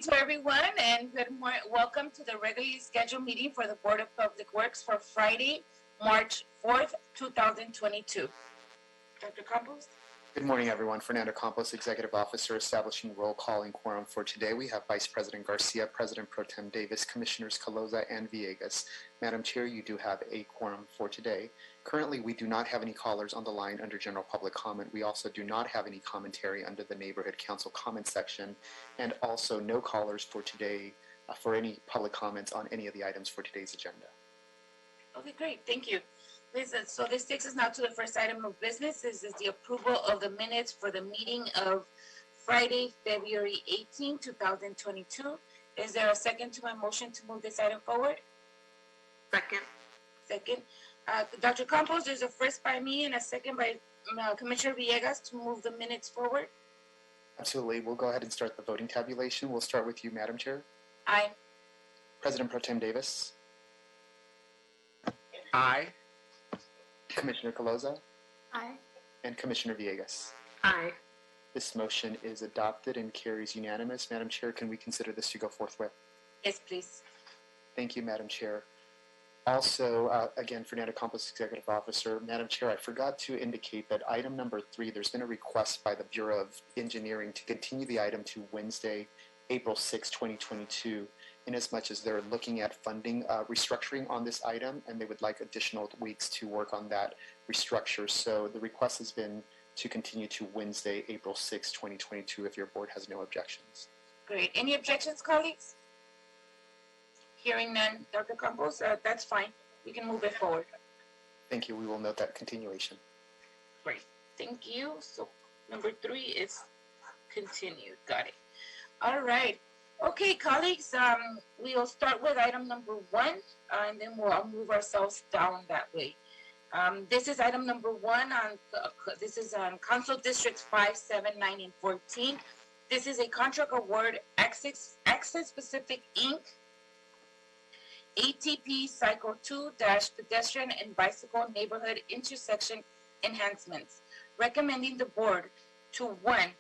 To everyone, and good morning. Welcome to the regularly scheduled meeting for the Board of Public Works for Friday, March 4th, 2022. Dr. Campos? Good morning, everyone. Fernando Campos, Executive Officer, establishing roll call and quorum for today. We have Vice President Garcia, President Pro Tem Davis, Commissioners Caloza and Villegas. Madam Chair, you do have a quorum for today. Currently, we do not have any callers on the line under general public comment. We also do not have any commentary under the Neighborhood Council comment section, and also no callers for today for any public comments on any of the items for today's agenda. Okay, great. Thank you. So this takes us now to the first item of business. This is the approval of the minutes for the meeting of Friday, February 18, 2022. Is there a second to my motion to move this item forward? Second. Second. Dr. Campos, there's a first by me and a second by Commissioner Villegas to move the minutes forward. Absolutely. We'll go ahead and start the voting tabulation. We'll start with you, Madam Chair. Aye. President Pro Tem Davis. Aye. Commissioner Caloza. Aye. And Commissioner Villegas. Aye. This motion is adopted and carries unanimous. Madam Chair, can we consider this to go forthwith? Yes, please. Thank you, Madam Chair. Also, again, Fernando Campos, Executive Officer. Madam Chair, I forgot to indicate that item number 3, there's been a request by the Bureau of Engineering to continue the item to Wednesday, April 6, 2022, inasmuch as they're looking at funding restructuring on this item, and they would like additional weeks to work on that restructure. So the request has been to continue to Wednesday, April 6, 2022, if your board has no objections. Great. Any objections, colleagues? Hearing none, Dr. Campos, that's fine. We can move it forward. Thank you. We will note that continuation. Great. Thank you. So number 3 is continued. Got it. All right. Okay, colleagues, we'll start with item number 1, and then we'll move ourselves down that way. This is item number 1 this is on Council Districts 5, 7, 9, and 14. This is a contract award, Access Pacific Inc., ATP Cycle 2-Pedestrian and Bicycle Neighborhood Intersection Enhancements, recommending the board to 1,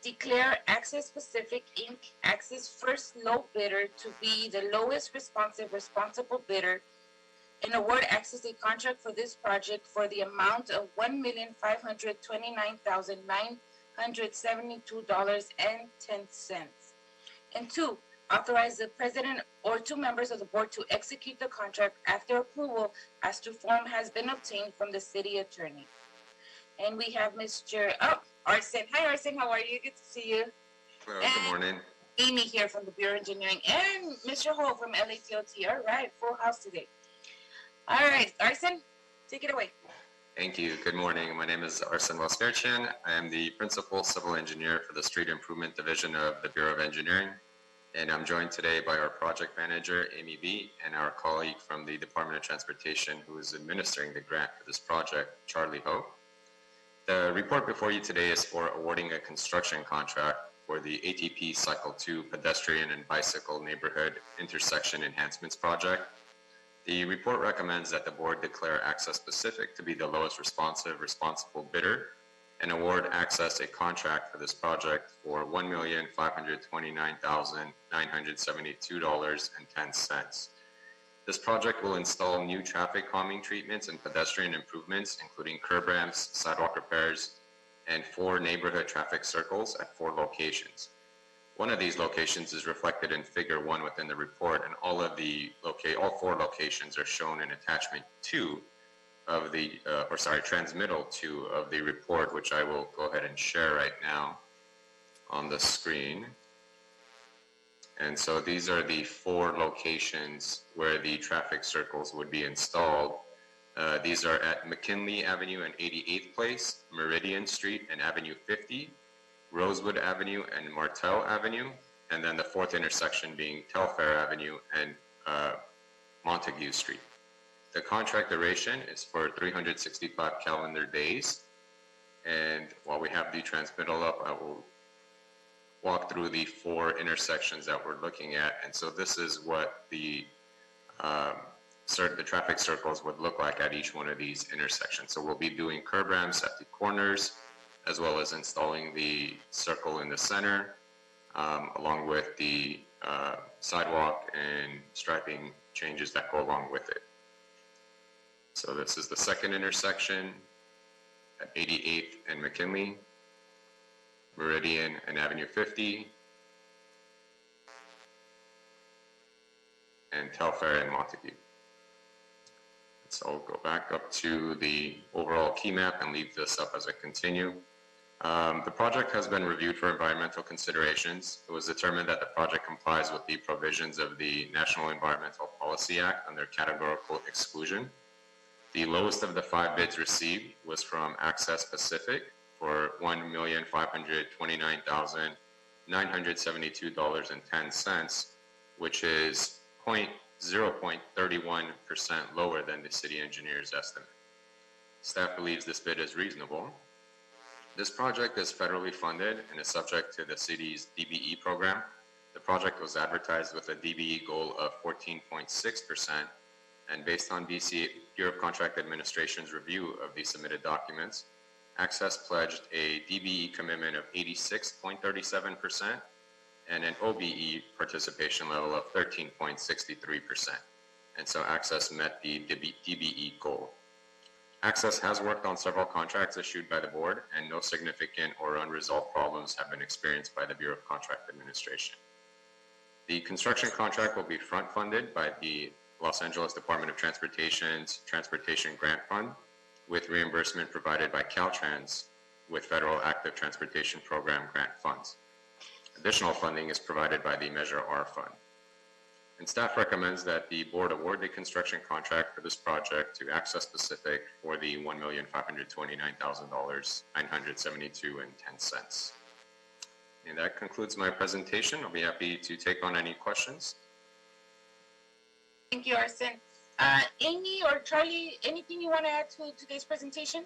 declare Access Pacific Inc. Access first low bidder to be the lowest responsible bidder, and award Access a contract for this project for the amount of $1,529,972.10. And 2, authorize the president or 2 members of the board to execute the contract after approval as to form has been obtained from the city attorney. And we have Mr. Arsen. Hi, Arsen. How are you? Good to see you. Good morning. Amy here from the Bureau of Engineering, and Mr. Ho from LATOT. All right, full house today. All right, Arsen, take it away. Thank you. Good morning. My name is Arsen Wasperchian. I am the Principal Civil Engineer for the Street Improvement Division of the Bureau of Engineering. And I'm joined today by our project manager, Amy B., and our colleague from the Department of Transportation who is administering the grant for this project, Charlie Ho. The report before you today is for awarding a construction contract for the ATP Cycle 2 Pedestrian and Bicycle Neighborhood Intersection Enhancements project. The report recommends that the board declare Access Pacific to be the lowest responsible bidder and award Access a contract for this project for $1,529,972.10. This project will install new traffic calming treatments and pedestrian improvements, including curb ramps, sidewalk repairs, and 4 neighborhood traffic circles at 4 locations. One of these locations is reflected in Figure 1 within the report, and all 4 locations are shown in Attachment 2 of the, Transmittal 2 of the report, which I will go ahead and share right now on the screen. And so these are the 4 locations where the traffic circles would be installed. These are at McKinley Avenue and 88th Place, Meridian Street and Avenue 50, Rosewood Avenue and Martel Avenue, and then the 4th intersection being Telfair Avenue and Montague Street. The contract duration is for 365 calendar days. And while we have the transmittal up, I will walk through the 4 intersections that we're looking at. And so this is what the traffic circles would look like at each one of these intersections. So we'll be doing curb ramps at the corners, as well as installing the circle in the center. along with the sidewalk and striping changes that go along with it. So this is the second intersection at 88th and McKinley, Meridian and Avenue 50, and Telfair and Montague. So I'll go back up to the overall key map and leave this up as I continue. The project has been reviewed for environmental considerations. It was determined that the project complies with the provisions of the National Environmental Policy Act under categorical exclusion. The lowest of the 5 bids received was from Access Pacific for $1,529,972.10, which is 0.31% lower than the city engineer's estimate. Staff believes this bid is reasonable. This project is federally funded and is subject to the city's DBE program. The project was advertised with a DBE goal of 14.6%, and based on BC Bureau of Contract Administration's review of the submitted documents, Access pledged a DBE commitment of 86.37% and an OBE participation level of 13.63%. And so Access met the DBE goal. Access has worked on several contracts issued by the board, and no significant or unresolved problems have been experienced by the Bureau of Contract Administration. The construction contract will be front-funded by the Los Angeles Department of Transportation's Transportation Grant Fund, with reimbursement provided by Caltrans with Federal Active Transportation Program grant funds. Additional funding is provided by the Measure R Fund. And staff recommends that the board award the construction contract for this project to Access Pacific for the $1,529,972.10. And that concludes my presentation. I'll be happy to take on any questions. Thank you, Arsen. Amy or Charlie, anything you want to add to today's presentation?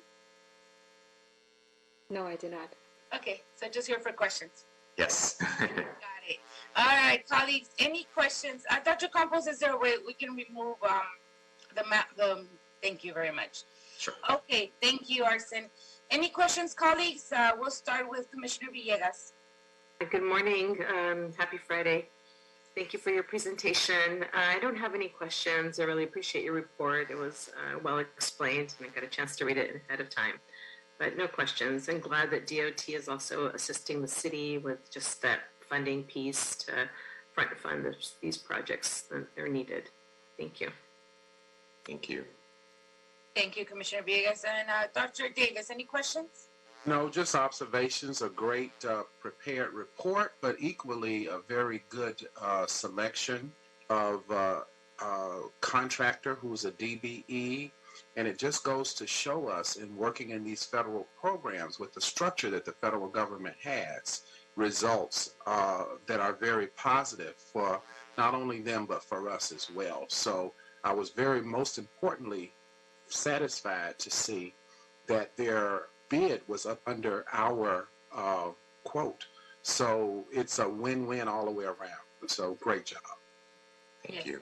No, I do not. Okay, so just here for questions. Yes. Got it. All right, colleagues, any questions? Dr. Campos, is there a way we can remove the map? Thank you very much. Sure. Okay, thank you, Arsen. Any questions, colleagues? We'll start with Commissioner Villegas. Good morning. Happy Friday. Thank you for your presentation. I don't have any questions. I really appreciate your report. It was well explained, and I got a chance to read it ahead of time. But no questions. I'm glad that DOT is also assisting the city with just that funding piece to front fund these projects that are needed. Thank you. Thank you. Thank you, Commissioner Villegas. And Dr. Davis, any questions? No, just observations. A great prepared report, but equally a very good selection of contractor who's a DBE. And it just goes to show us in working in these federal programs with the structure that the federal government has, results that are very positive for not only them, but for us as well. So I was most importantly, satisfied to see that their bid was up under our quote. So it's a win-win all the way around. So great job. Thank you.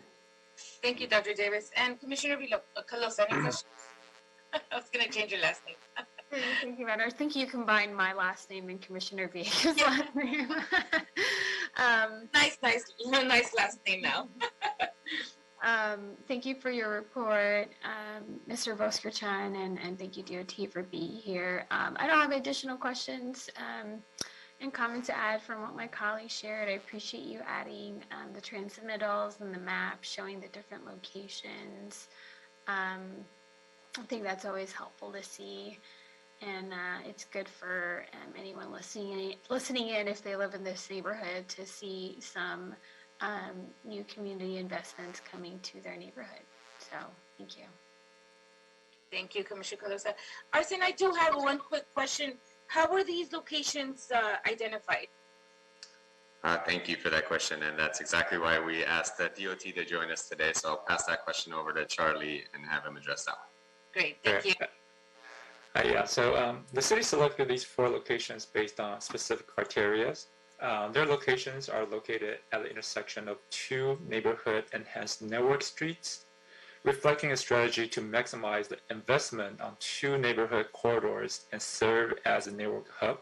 Thank you, Dr. Davis. And Commissioner Calosa, any questions? I was going to change your last name. Thank you, Madam. I think you combined my last name and Commissioner Villegas' last name. Nice last name now. Thank you for your report, Mr. Voskerchan, and thank you, DOT, for being here. I don't have additional questions and comments to add from what my colleagues shared. I appreciate you adding the transmittals and the map showing the different locations. I think that's always helpful to see, and it's good for anyone listening in if they live in this neighborhood to see some new community investments coming to their neighborhood. So thank you. Thank you, Commissioner Calosa. Arsen, I do have one quick question. How were these locations identified? Thank you for that question, and that's exactly why we asked the DOT to join us today. So I'll pass that question over to Charlie and have him address that one. Great, thank you. The city selected these 4 locations based on specific criteria. Their locations are located at the intersection of 2 neighborhood enhanced network streets, reflecting a strategy to maximize the investment on 2 neighborhood corridors and serve as a network hub.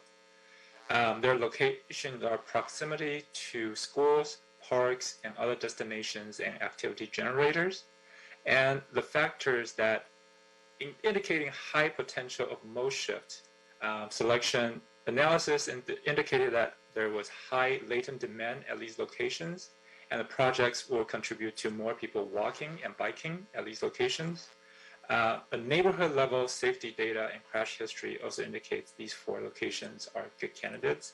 Their locations are proximity to schools, parks, and other destinations and activity generators. And the factors that indicating high potential of mode shift selection analysis indicated that there was high latent demand at these locations, and the projects will contribute to more people walking and biking at these locations. The neighborhood level safety data and crash history also indicates these 4 locations are good candidates.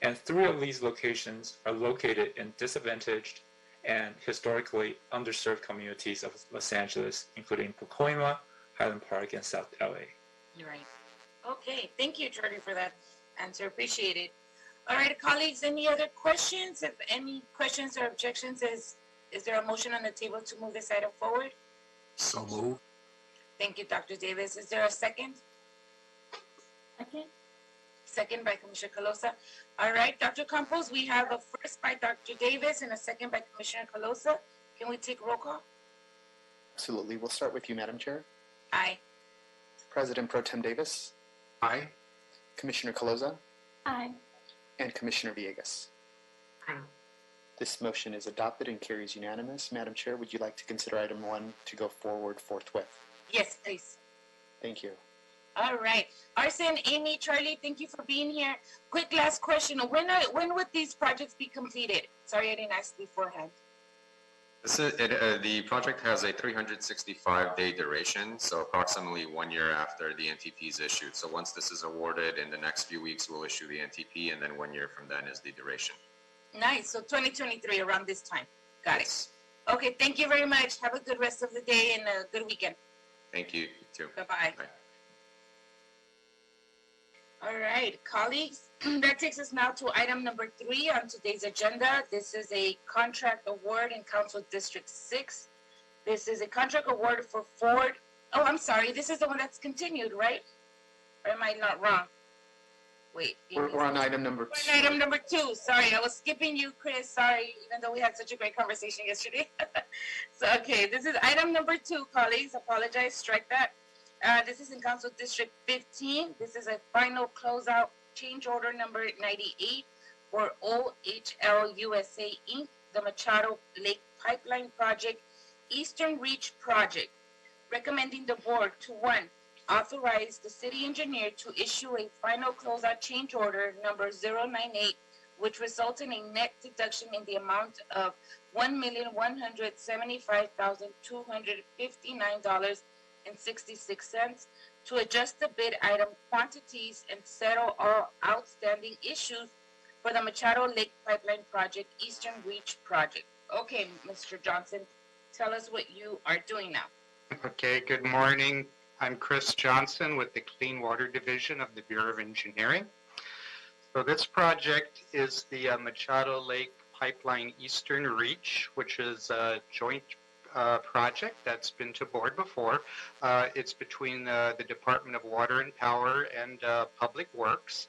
And 3 of these locations are located in disadvantaged and historically underserved communities of Los Angeles, including Pacoima, Highland Park, and South LA. Right. Okay. Thank you, Charlie, for that answer. Appreciate it. All right, colleagues, any other questions? If any questions or objections, is there a motion on the table to move this item forward? So moved. Thank you, Dr. Davis. Is there a second? Second. Second by Commissioner Calosa. All right, Dr. Campos, we have a first by Dr. Davis and a second by Commissioner Calosa. Can we take roll call? Absolutely. We'll start with you, Madam Chair. Aye. President Pro Tem Davis, Aye. Commissioner Calosa, Aye. and Commissioner Villegas. Aye. This motion is adopted and carries unanimous. Madam Chair, would you like to consider item 1 to go forward forthwith? Yes, please. Thank you. All right. Arsen, Amy, Charlie, thank you for being here. Quick last question. When would these projects be completed? Sorry, I didn't ask beforehand. The project has a 365-day duration, so approximately 1 year after the NTP is issued. So once this is awarded, in the next few weeks, we'll issue the NTP, and then 1 year from then is the duration. Nice. So 2023, around this time. Got it. Okay, thank you very much. Have a good rest of the day and a good weekend. Thank you. You too. Bye-bye. Bye. All right, colleagues, that takes us now to item number 3 on today's agenda. This is a contract award in Council District 6. This is a contract award for Ford. Oh, I'm sorry. This is the one that's continued, right? Or am I not wrong? Wait. We're on item number 2. We're on item number 2. Sorry, I was skipping you, Chris. Sorry, even though we had such a great conversation yesterday. So, okay, this is item number 2, colleagues. Apologize. Strike that. This is in Council District 15. This is a final closeout change order number 98 for OHL USA Inc., the Machado Lake Pipeline Project, Eastern Reach Project, recommending the board to 1, authorize the city engineer to issue a final closeout change order number 098, which results in a net deduction in the amount of $1,175,259.66 to adjust the bid item quantities and settle all outstanding issues for the Machado Lake Pipeline Project, Eastern Reach Project. Okay, Mr. Johnson, tell us what you are doing now. Okay, good morning. I'm Chris Johnson with the Clean Water Division of the Bureau of Engineering. So this project is the Machado Lake Pipeline Eastern Reach, which is a joint project that's been to board before. It's between the Department of Water and Power and Public Works.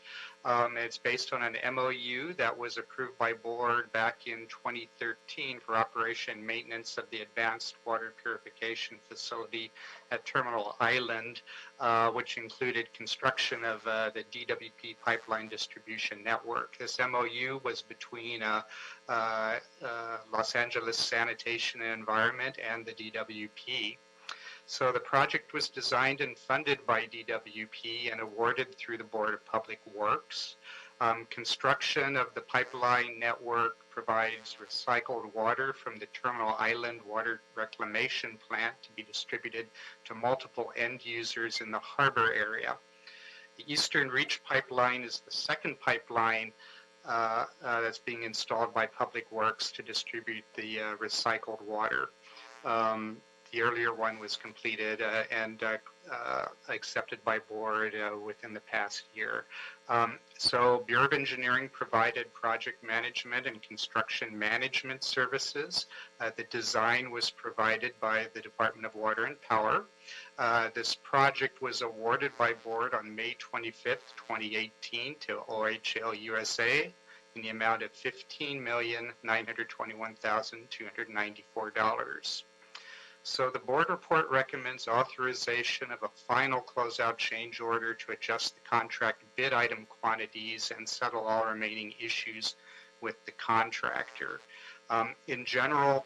It's based on an MOU that was approved by board back in 2013 for operation and maintenance of the advanced water purification facility at Terminal Island, which included construction of the DWP pipeline distribution network. This MOU was between Los Angeles Sanitation and Environment and the DWP. So the project was designed and funded by DWP and awarded through the Board of Public Works. Construction of the pipeline network provides recycled water from the Terminal Island Water Reclamation Plant to be distributed to multiple end users in the harbor area. The Eastern Reach Pipeline is the second pipeline that's being installed by Public Works to distribute the recycled water. The earlier one was completed and accepted by board within the past year. So Bureau of Engineering provided project management and construction management services. The design was provided by the Department of Water and Power. This project was awarded by board on May 25th, 2018 to OHL USA in the amount of $15,921,294. So the board report recommends authorization of a final closeout change order to adjust the contract bid item quantities and settle all remaining issues with the contractor. In general,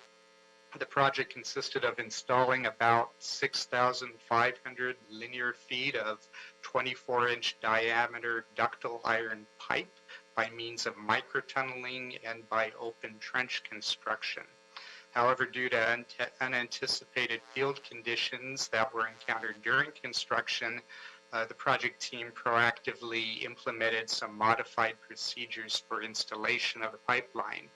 the project consisted of installing about 6,500 linear feet of 24-inch diameter ductile iron pipe by means of microtunneling and by open trench construction. However, due to unanticipated field conditions that were encountered during construction, the project team proactively implemented some modified procedures for installation of the pipeline.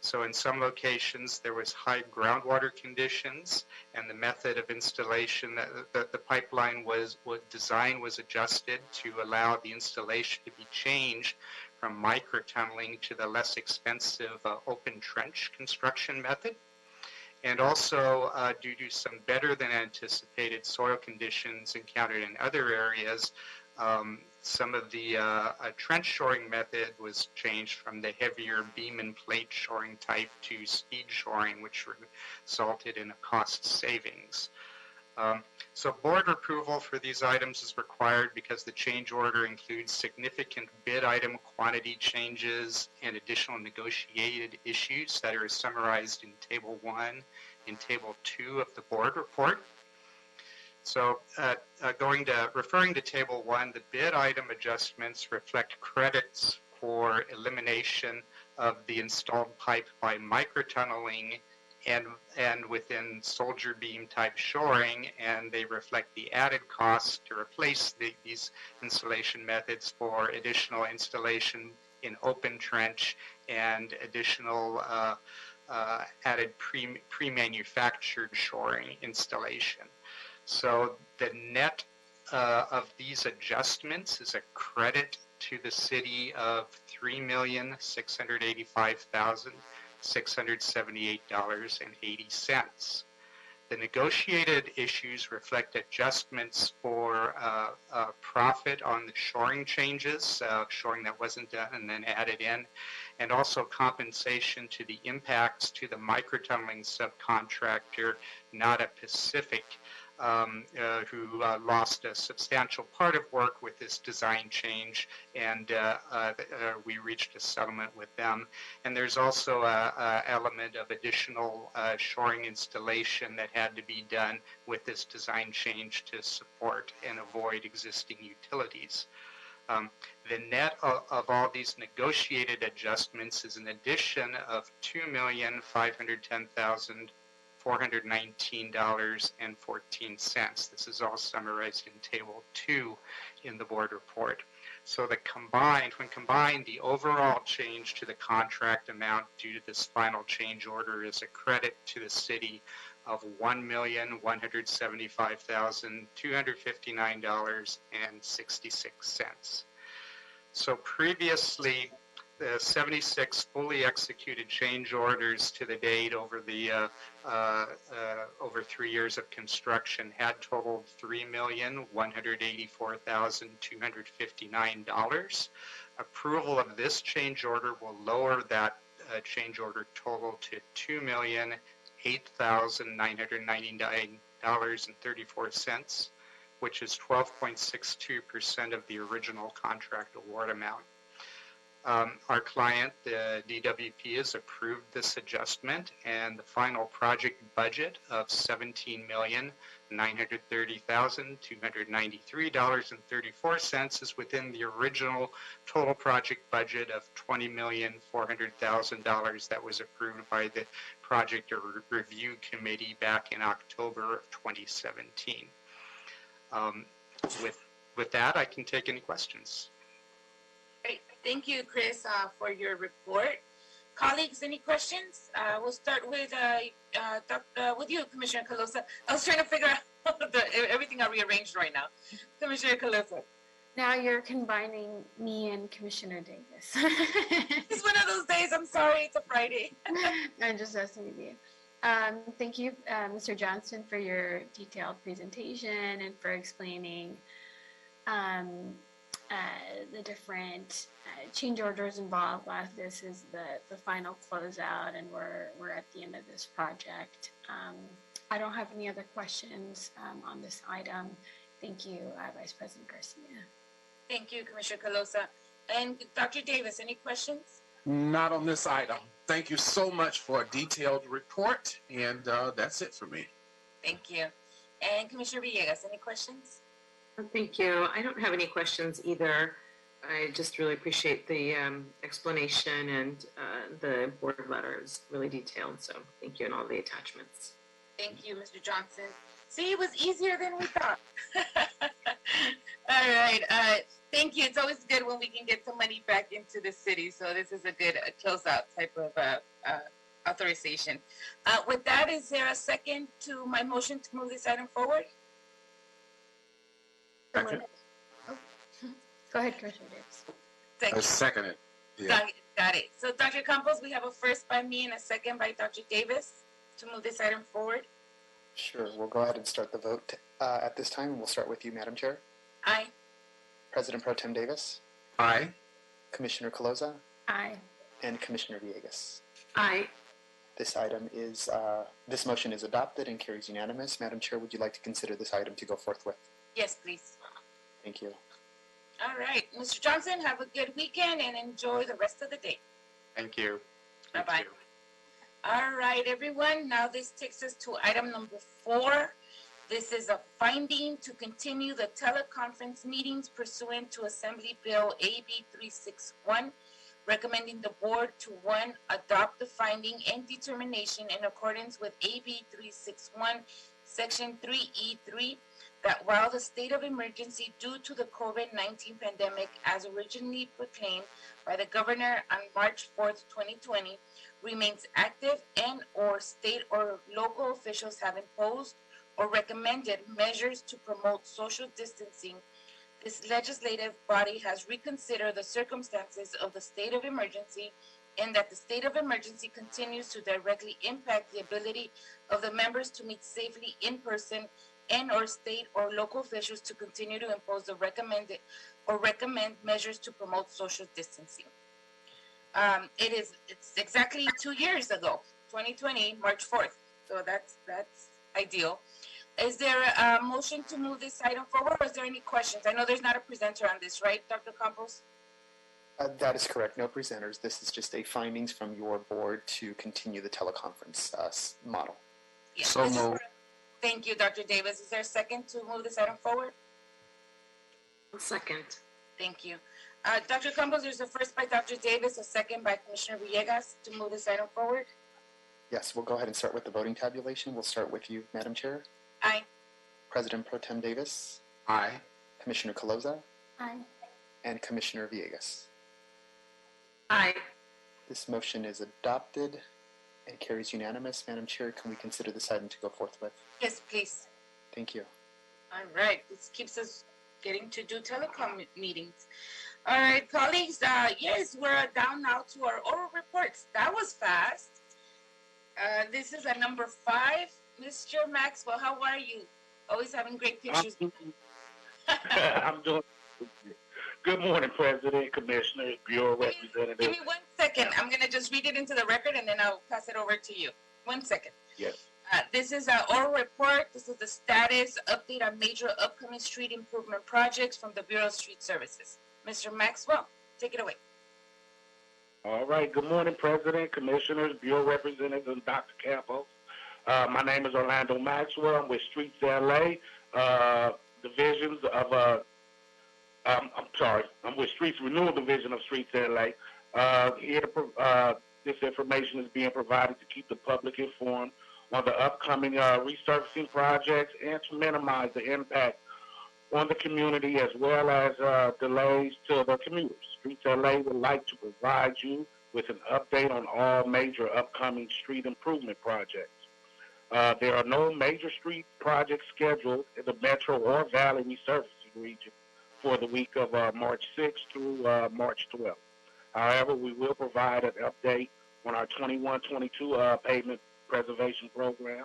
So in some locations, there was high groundwater conditions, and the method of installation, the pipeline design was adjusted to allow the installation to be changed from microtunneling to the less expensive open trench construction method. And also, due to some better than anticipated soil conditions encountered in other areas, some of the trench shoring method was changed from the heavier beam and plate shoring type to speed shoring, which resulted in a cost savings. So board approval for these items is required because the change order includes significant bid item quantity changes and additional negotiated issues that are summarized in Table 1 and Table 2 of the board report. So referring to Table 1, the bid item adjustments reflect credits for elimination of the installed pipe by microtunneling and within soldier beam type shoring, and they reflect the added costs to replace these installation methods for additional installation in open trench and additional added pre-manufactured shoring installation. So the net of these adjustments is a credit to the city of $3,685,678.80. The negotiated issues reflect adjustments for profit on the shoring changes, shoring that wasn't done and then added in, and also compensation to the impacts to the microtunneling subcontractor, Nada Pacific, who lost a substantial part of work with this design change, and we reached a settlement with them. And there's also an element of additional shoring installation that had to be done with this design change to support and avoid existing utilities. The net of all these negotiated adjustments is an addition of $2,510,419.14. This is all summarized in Table 2 in the board report. So when combined, the overall change to the contract amount due to this final change order is a credit to the city of $1,175,259.66. So previously, the 76 fully executed change orders to the date over 3 years of construction had totaled $3,184,259. Approval of this change order will lower that change order total to $2,008,999.34, which is 12.62% of the original contract award amount. Our client, the DWP, has approved this adjustment, and the final project budget of $17,930,293.34 is within the original total project budget of $20,400,000 that was approved by the Project Review Committee back in October of 2017. With that, I can take any questions. Great. Thank you, Chris, for your report. Colleagues, any questions? We'll start with you, Commissioner Calosa. I was trying to figure out everything I rearranged right now. Commissioner Calosa. Now you're combining me and Commissioner Davis. It's one of those days. I'm sorry. It's a Friday. I'm just messing with you. Thank you, Mr. Johnston, for your detailed presentation and for explaining the different change orders involved. This is the final closeout, and we're at the end of this project. I don't have any other questions on this item. Thank you, Vice President Garcia. Thank you, Commissioner Calosa. And Dr. Davis, any questions? Not on this item. Thank you so much for a detailed report, and that's it for me. Thank you. And Commissioner Villegas, any questions? Thank you. I don't have any questions either. I just really appreciate the explanation, and the board letter is really detailed. So thank you, and all the attachments. Thank you, Mr. Johnson. See, it was easier than we thought. All right. Thank you. It's always good when we can get some money back into the city. So this is a good closeout type of authorization. With that, is there a second to my motion to move this item forward? Second. Oh. Go ahead, Commissioner Davis. Thank I you. second it. Yeah. Got it. So, Dr. Campos, we have a first by me and a second by Dr. Davis to move this item forward. Sure. We'll go ahead and start the vote at this time. We'll start with you, Madam Chair. Aye. President Pro Tem Davis, Aye. Commissioner Calosa, Aye. and Commissioner Villegas. Aye. This motion is adopted and carries unanimous. Madam Chair, would you like to consider this item to go forthwith? Yes, please. Thank you. All right. Mr. Johnson, have a good weekend and enjoy the rest of the day. Thank you. Bye-bye. All right, everyone. Now this takes us to item number 4. This is a finding to continue the teleconference meetings pursuant to Assembly Bill AB 361, recommending the board to 1, adopt the finding and determination in accordance with AB 361, Section 3E3, that while the state of emergency due to the COVID-19 pandemic as originally proclaimed by the governor on March 4th, 2020, remains active and or state or local officials have imposed or recommended measures to promote social distancing, this legislative body has reconsidered the circumstances of the state of emergency, and that the state of emergency continues to directly impact the ability of the members to meet safely in person, and or state or local officials to continue to impose the recommend measures to promote social distancing. It's exactly 2 years ago, 2020, March 4th. So that's ideal. Is there a motion to move this item forward, or is there any questions? I know there's not a presenter on this, right, Dr. Campos? That is correct. No presenters. This is just a findings from your board to continue the teleconference model. Yeah, So moved. Thank you, Dr. Davis. Is there a second to move this item forward? Second. Thank you. Dr. Campos, there's a first by Dr. Davis, a second by Commissioner Villegas to move this item forward. Yes, we'll go ahead and start with the voting tabulation. We'll start with you, Madam Chair. Aye. President Pro Tem Davis, Aye. Commissioner Calosa, Aye. and Commissioner Villegas. Aye. This motion is adopted and carries unanimous. Madam Chair, can we consider this item to go forthwith? Yes, please. Thank you. All right. This keeps us getting to do telecom meetings. All right, colleagues. Yes, we're down now to our oral reports. That was fast. This is at number 5. Mr. Maxwell, how are you? Always having great pictures. I'm doing good morning, President, Commissioners, Bureau Give Representatives. me 1 second. I'm going to just read it into the record, and then I'll pass it over to you. 1 second. Yes. This is an oral report. This is the status update on major upcoming street improvement projects from the Bureau of Street Services. Mr. Maxwell, take it away. All right. Good morning, President, Commissioners, Bureau Representatives, and Dr. Campos. My name is Orlando Maxwell. I'm with Streets LA, divisions of, I'm with Streets Renewal Division of Streets LA. This information is being provided to keep the public informed on the upcoming resurfacing projects and to minimize the impact on the community as well as delays to the commuters. Streets LA would like to provide you with an update on all major upcoming street improvement projects. There are no major street projects scheduled in the Metro or Valley resurfacing region for the week of March 6th through March 12th. However, we will provide an update on our 21-22 pavement preservation program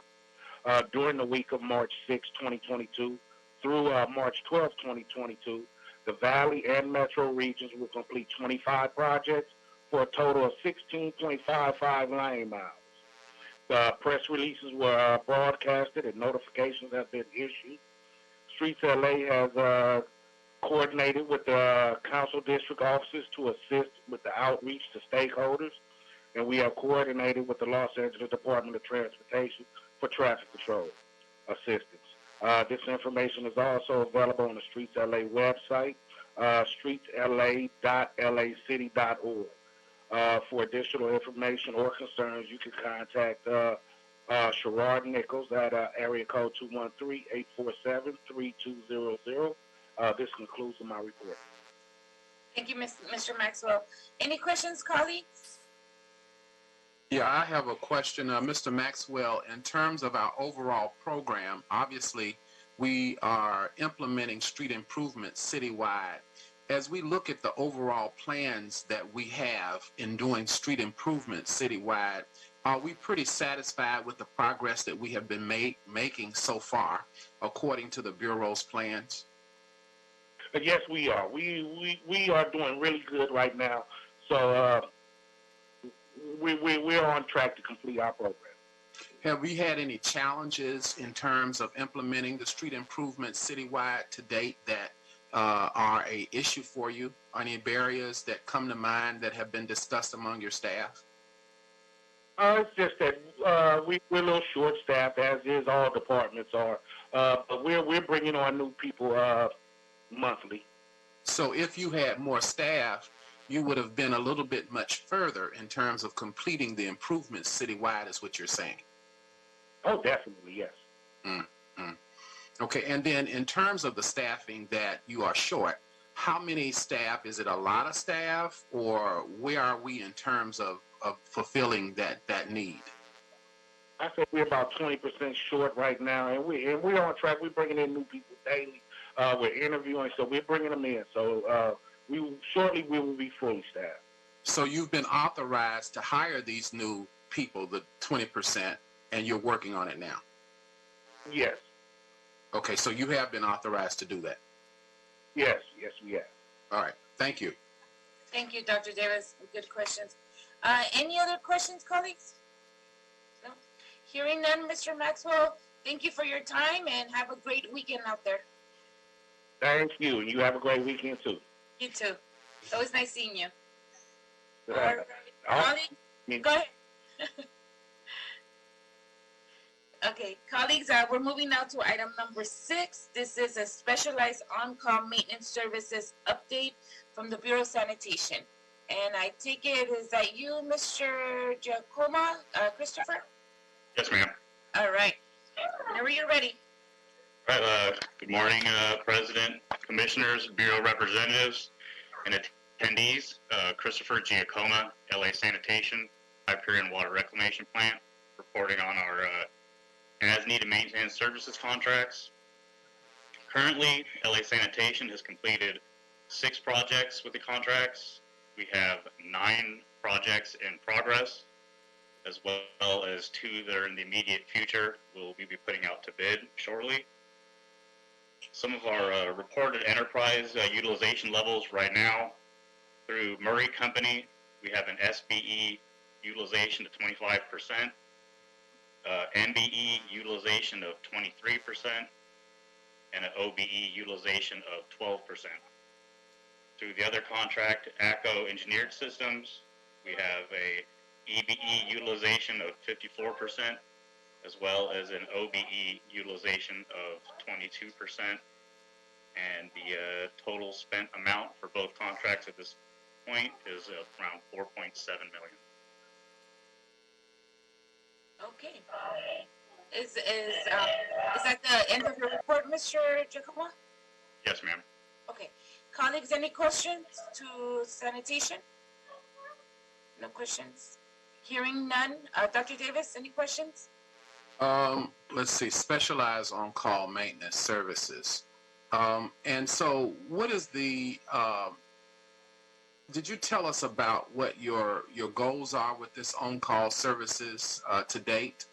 during the week of March 6, 2022 through March 12, 2022. The Valley and Metro regions will complete 25 projects for a total of 16.55 lane miles. Press releases were broadcasted and notifications have been issued. Streets LA has coordinated with the council district offices to assist with the outreach to stakeholders, and we have coordinated with the Los Angeles Department of Transportation for traffic control assistance. This information is also available on the Streets LA website, streetsla.lacity.org. For additional information or concerns, you can contact Sherrod Nichols at area code 213-847-3200. This concludes my report. Thank you, Mr. Maxwell. Any questions, colleagues? Yeah, I have a question. Mr. Maxwell, in terms of our overall program, obviously we are implementing street improvements citywide. As we look at the overall plans that we have in doing street improvements citywide, are we pretty satisfied with the progress that we have been making so far according to the Bureau's plans? Yes, we are. We are doing really good right now. So we're on track to complete our program. Have we had any challenges in terms of implementing the street improvements citywide to date that are a issue for you? Any barriers that come to mind that have been discussed among your staff? It's just that we're a little short-staffed, as is all departments are. But we're bringing on new people monthly. So if you had more staff, you would have been a little bit much further in terms of completing the improvements citywide, is what you're saying? Oh, definitely, yes. Mm-hmm. Okay, and then in terms of the staffing that you are short, how many staff? Is it a lot of staff, or where are we in terms of fulfilling that need? I think we're about 20% short right now, and we're on track. We're bringing in new people daily. We're interviewing, so we're bringing them in. So shortly we will be fully staffed. So you've been authorized to hire these new people, the 20%, and you're working on it now? Yes. Okay, so you have been authorized to do that? Yes, we have. All right, thank you. Thank you, Dr. Davis. Good questions. Any other questions, colleagues? No? Hearing none, Mr. Maxwell, thank you for your time and have a great weekend out there. Thank you, and you have a great weekend too. You too. It's always nice seeing you. All right. Colleagues, go ahead. Okay, colleagues, we're moving now to item number 6. This is a specialized on-call maintenance services update from the Bureau of Sanitation. And I take it, is that you, Mr. Giacomo, Christopher? Yes, ma'am. All right. Whenever you're ready. All right, good morning, President, Commissioners, Bureau representatives, and attendees. Christopher Giacomo, LA Sanitation, Hyperion Water Reclamation Plant, reporting on our as-needed maintenance services contracts. Currently, LA Sanitation has completed 6 projects with the contracts. We have 9 projects in progress, as well as 2 that are in the immediate future we'll be putting out to bid shortly. Some of our reported enterprise utilization levels right now through Murray Company, we have an SBE utilization of 25%, NBE utilization of 23%, and an OBE utilization of 12%. Through the other contract, ACO Engineered Systems, we have a EBE utilization of 54%, as well as an OBE utilization of 22%. And the total spent amount for both contracts at this point is around $4.7 million. Okay. Is that the end of your report, Mr. Giacomo? Yes, ma'am. Okay. Colleagues, any questions to sanitation? No questions? Hearing none. Dr. Davis, any questions? Let's see, specialized on-call maintenance services. And so what is the, did you tell us about what your goals are with this on-call services to date,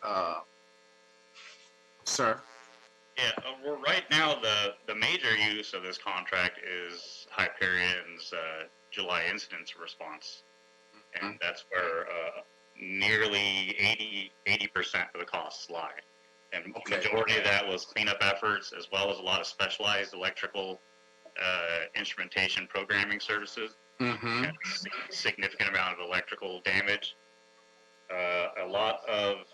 sir? Yeah, well, right now the major use of this contract is Hyperion's July incidents response. And that's where nearly 80% costs lie. And Okay. majority of that was cleanup efforts, as well as a lot of specialized electrical instrumentation programming services. Mm-hmm. And significant amount of electrical damage. A lot of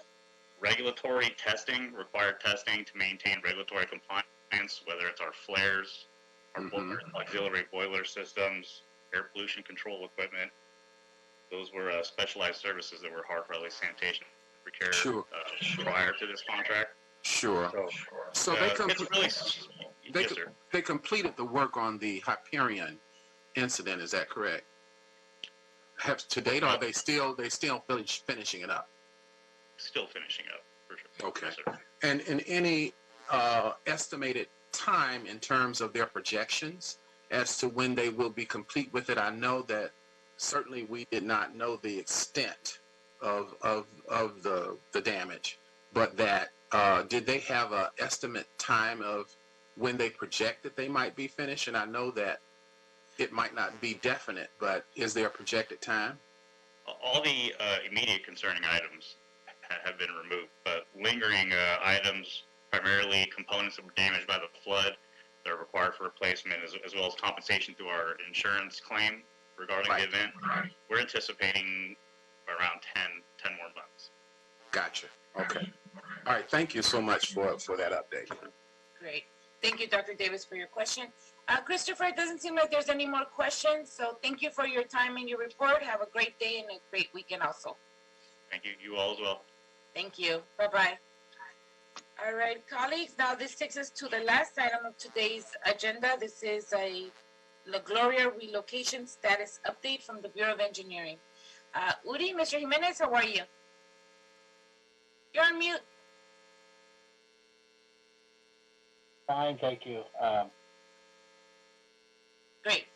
regulatory testing, required testing to maintain regulatory compliance, whether it's our flares, our auxiliary boiler systems, air pollution control equipment. Those were specialized services that were hard for LA Sanitation to procure prior to this contract. Sure. So they yes, sir. they completed the work on the Hyperion incident. Is that correct? To date, or are they still finishing it up? Still finishing up, for sure. Okay. Yes, sir. And in any estimated time in terms of their projections as to when they will be complete with it? I know that certainly we did not know the extent of the damage, but that did they have an estimate time of when they project that they might be finished? And I know that it might not be definite, but is there a projected time? All the immediate concerning items have been removed, but lingering items, primarily components that were damaged by the flood, that are required for replacement, as well as compensation through our insurance claim regarding the event, we're anticipating around 10 more months. Gotcha. Okay. All right. Thank you so much for that update. Great. Thank you, Dr. Davis, for your question. Christopher, it doesn't seem like there's any more questions, so thank you for your time and your report. Have a great day and a great weekend also. Thank you. You all as well. Thank you. Bye-bye. All right, colleagues, now this takes us to the last item of today's agenda. This is a La Gloria relocation status update from the Bureau of Engineering. Uri, Mr. Jimenez, how are you? You're on mute. Fine, thank you. Great.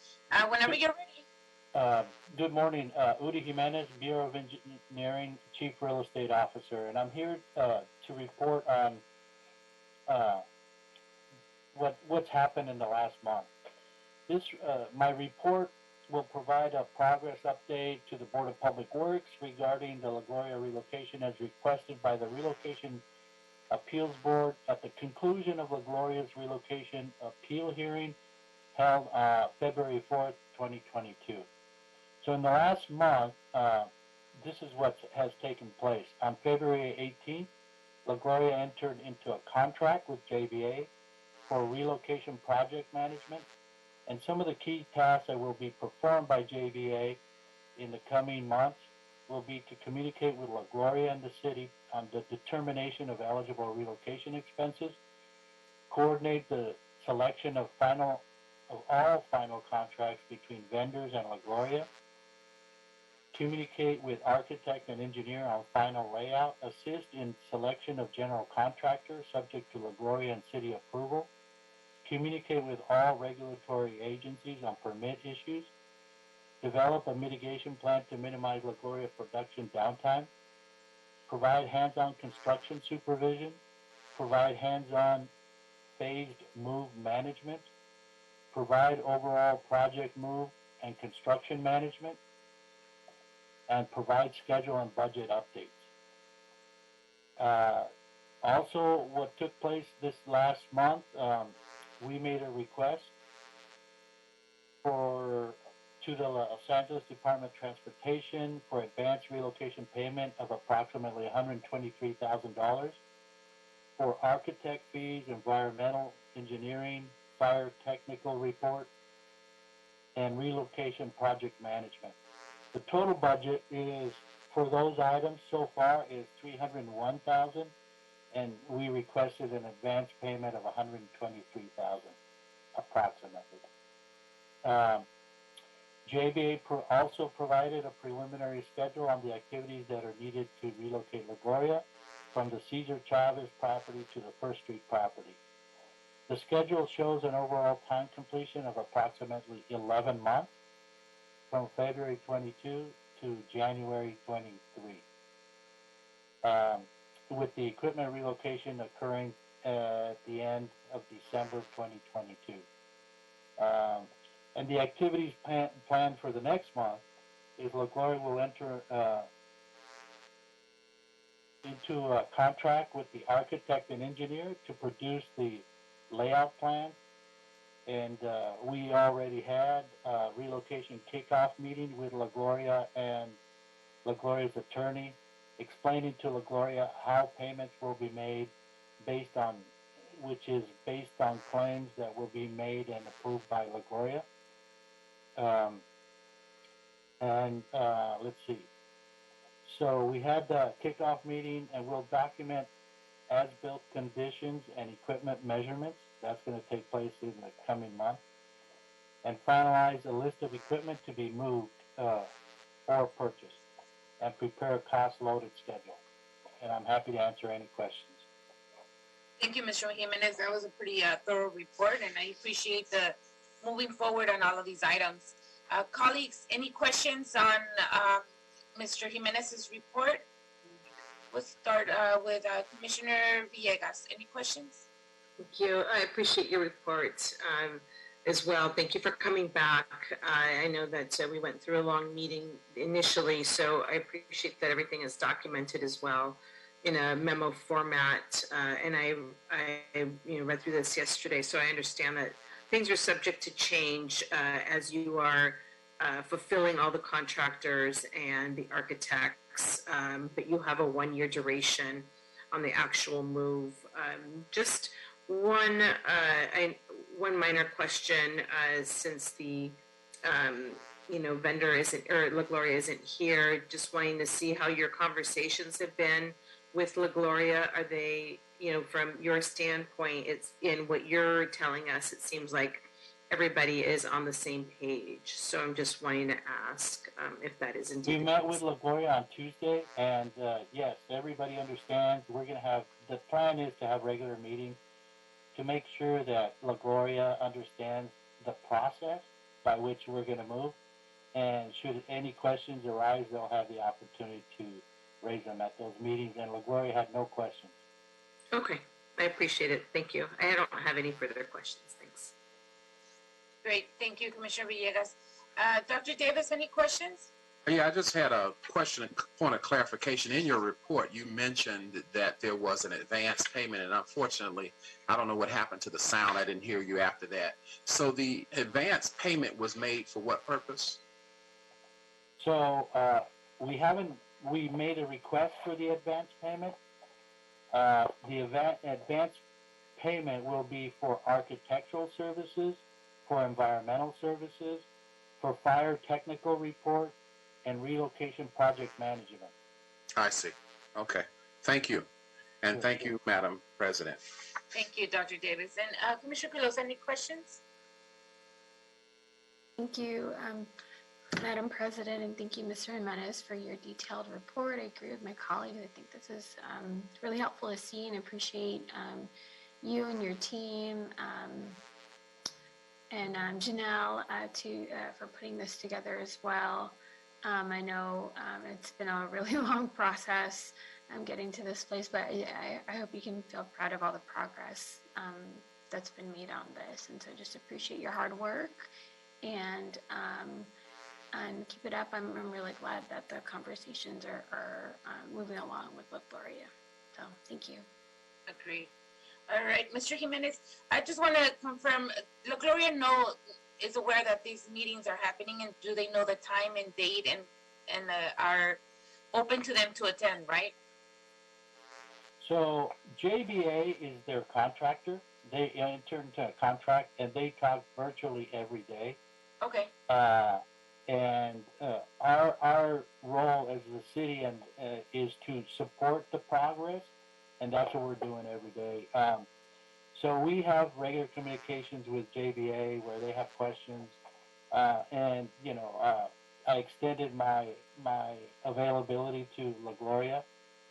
Whenever you're ready. Good morning, Udi Jimenez, Bureau of Engineering, Chief Real Estate Officer, and I'm here to report on what's happened in the last month. My report will provide a progress update to the Board of Public Works regarding the La Gloria relocation as requested by the Relocation Appeals Board at the conclusion of La Gloria's relocation appeal hearing held February 4th, 2022. So in the last month, this is what has taken place. On February 18th, La Gloria entered into a contract with JBA for relocation project management, and some of the key tasks that will be performed by JBA in the coming months will be to communicate with La Gloria and the city on the determination of eligible relocation expenses, coordinate the selection of all final contracts between vendors and La Gloria, communicate with architect and engineer on final layout, assist in selection of general contractors subject to La Gloria and city approval, communicate with all regulatory agencies on permit issues, develop a mitigation plan to minimize La Gloria production downtime, provide hands-on construction supervision, provide hands-on phased move management, provide overall project move and construction management, and provide schedule and budget updates. Also, what took place this last month, we made a request to the Los Angeles Department of Transportation for advanced relocation payment of approximately $123,000 for architect fees, environmental engineering, fire technical report, and relocation project management. The total budget is for those items so far is $301,000, and we requested an advance payment of $123,000 approximately. JBA also provided a preliminary schedule on the activities that are needed to relocate La Gloria from the Cesar Chavez property to the First Street property. The schedule shows an overall time completion of approximately 11 months from February 22 to January 23, with the equipment relocation occurring at the end of December 2022. And the activities planned for the next month is La Gloria will enter into a contract with the architect and engineer to produce the layout plan. And we already had a relocation kickoff meeting with LaGloria and LaGloria's attorney, explaining to LaGloria how payments will be made based on claims that will be made and approved by LaGloria. Let's see. So we had the kickoff meeting, and we'll document as-built conditions and equipment measurements. That's going to take place in the coming month. And finalize a list of equipment to be moved or purchased, and prepare a cost-loaded schedule. And I'm happy to answer any questions. Thank you, Mr. Jimenez. That was a pretty thorough report, and I appreciate the moving forward on all of these items. Colleagues, any questions on Mr. Jimenez's report? We'll start with Commissioner Villegas. Any questions? Thank you. I appreciate your report as well. Thank you for coming back. I know that we went through a long meeting initially, so I appreciate that everything is documented as well in a memo format. And I read through this yesterday, so I understand that things are subject to change as you are fulfilling all the contractors and the architects, but you have a 1-year duration on the actual move. Just one minor question, since the vendor isn't, or LaGloria isn't here, just wanting to see how your conversations have been with LaGloria. Are they, from your standpoint, it's in what you're telling us, it seems like everybody is on the same page. So I'm just wanting to ask if that is indeed We met with LaGloria on Tuesday, and yes, everybody understands. The plan is to have regular meetings to make sure that LaGloria understands the process by which we're going to move. And should any questions arise, they'll have the opportunity to raise them at those meetings. And LaGloria had no questions. Okay, I appreciate it. Thank you. I don't have any further questions. Thanks. Great. Thank you, Commissioner Villegas. Dr. Davis, any questions? Yeah, I just had a question, a point of clarification. In your report, you mentioned that there was an advance payment, and unfortunately, I don't know what happened to the sound. I didn't hear you after that. So the advance payment was made for what purpose? So we made a request for the advance payment. The advance payment will be for architectural services, for environmental services, for fire technical report, and relocation project management. I see. Okay. Thank you. And thank you, Madam President. Thank you, Dr. Davis. And Commissioner Pelosi, any questions? Thank you, Madam President, and thank you, Mr. Jimenez, for your detailed report. I agree with my colleagues. I think this is really helpful to see, and appreciate you and your team and Janelle for putting this together as well. I know it's been a really long process getting to this place, but I hope you can feel proud of all the progress that's been made on this. And so just appreciate your hard work and keep it up. I'm really glad that the conversations are moving along with Gloria. So thank you. Agreed. All right, Mr. Jimenez, I just want to confirm, Gloria is aware that these meetings are happening, and do they know the time and date and are open to them to attend, right? So JBA is their contractor. They enter into a contract, and they talk virtually every day. Okay. And our role as the city is to support the progress, and that's what we're doing every day. So we have regular communications with JBA where they have questions, and I extended my availability to LaGloria.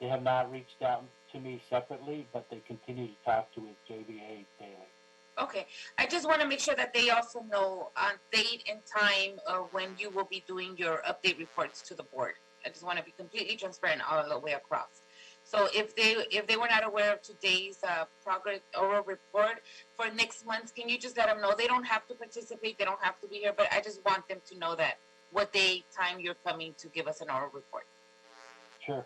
They have not reached out to me separately, but they continue to talk to with JBA daily. Okay. I just want to make sure that they also know date and time when you will be doing your update reports to the board. I just want to be completely transparent all the way across. So if they were not aware of today's progress oral report for next month, can you just let them know? They don't have to participate. They don't have to be here, but I just want them to know that what time you're coming to give us an oral report. Sure.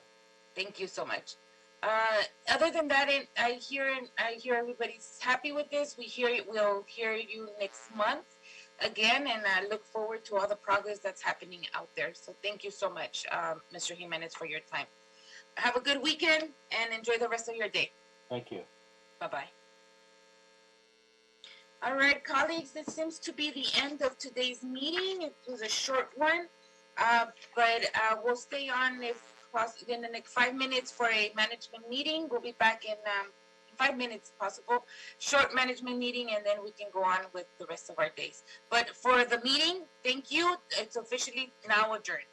Thank you so much. Other than that, I hear everybody's happy with this. We'll hear you next month again, and I look forward to all the progress that's happening out there. So thank you so much, Mr. Jimenez, for your time. Have a good weekend and enjoy the rest of your day. Thank you. Bye-bye. All right, colleagues, this seems to be the end of today's meeting. It was a short one, but we'll stay on in the next 5 minutes for a management meeting. We'll be back in 5 minutes, possible. Short management meeting, and then we can go on with the rest of our days. But for the meeting, thank you. It's officially now adjourned.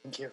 Thank you.